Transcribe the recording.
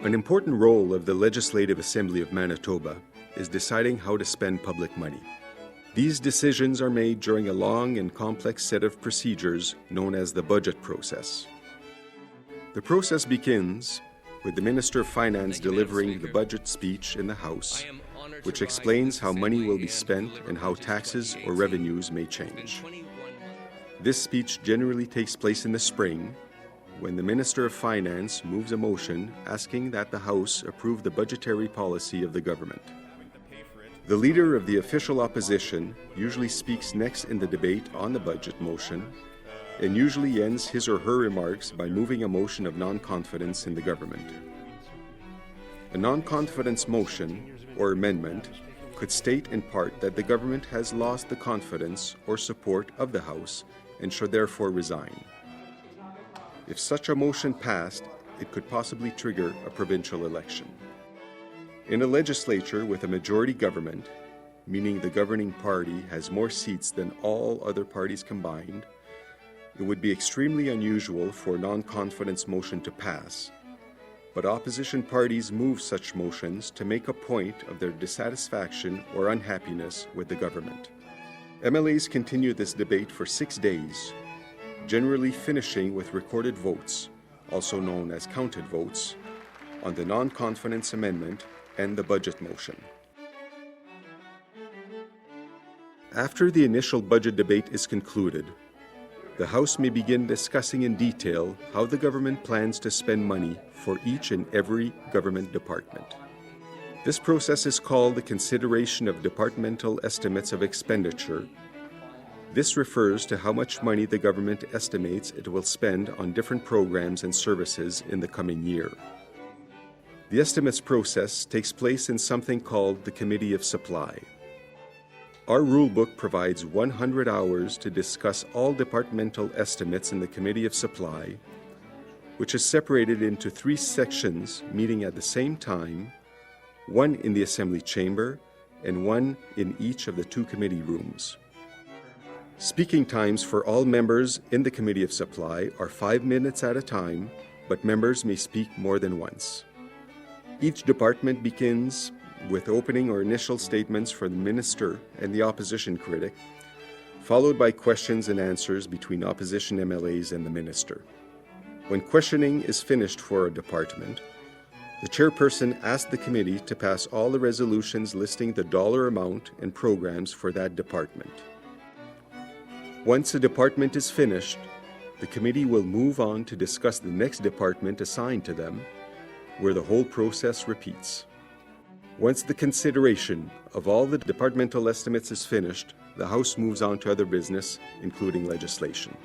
An important role of the Legislative Assembly of Manitoba is deciding how to spend public money. These decisions are made during a long and complex set of procedures known as the budget process. The process begins with the Minister of Finance delivering the budget speech in the House, which explains how money will be spent and how taxes or revenues may change. This speech generally takes place in the spring, when the Minister of Finance moves a motion asking that the House approve the budgetary policy of the government. The leader of the official opposition usually speaks next in the debate on the budget motion and usually ends his or her remarks by moving a motion of non-confidence in the government. A non-confidence motion or amendment could state in part that the government has lost the confidence or support of the House and should therefore resign. If such a motion passed, it could possibly trigger a provincial election. In a legislature with a majority government, meaning the governing party has more seats than all other parties combined, it would be extremely unusual for a non-confidence motion to pass, but opposition parties move such motions to make a point of their dissatisfaction or unhappiness with the government. MLAs continue this debate for 6 days, generally finishing with recorded votes, also known as counted votes, on the non-confidence amendment and the budget motion. After the initial budget debate is concluded, the House may begin discussing in detail how the government plans to spend money for each and every government department. This process is called the consideration of departmental estimates of expenditure. This refers to how much money the government estimates it will spend on different programs and services in the coming year. The estimates process takes place in something called the Committee of Supply. Our rulebook provides 100 hours to discuss all departmental estimates in the Committee of Supply, which is separated into 3 sections meeting at the same time, one in the Assembly chamber and one in each of the 2 committee rooms. Speaking times for all members in the Committee of Supply are 5 minutes at a time, but members may speak more than once. Each department begins with opening or initial statements for the minister and the opposition critic, followed by questions and answers between opposition MLAs and the minister. When questioning is finished for a department, the chairperson asks the committee to pass all the resolutions listing the dollar amount and programs for that department. Once a department is finished, the committee will move on to discuss the next department assigned to them, where the whole process repeats. Once the consideration of all the departmental estimates is finished, the House moves on to other business, including legislation.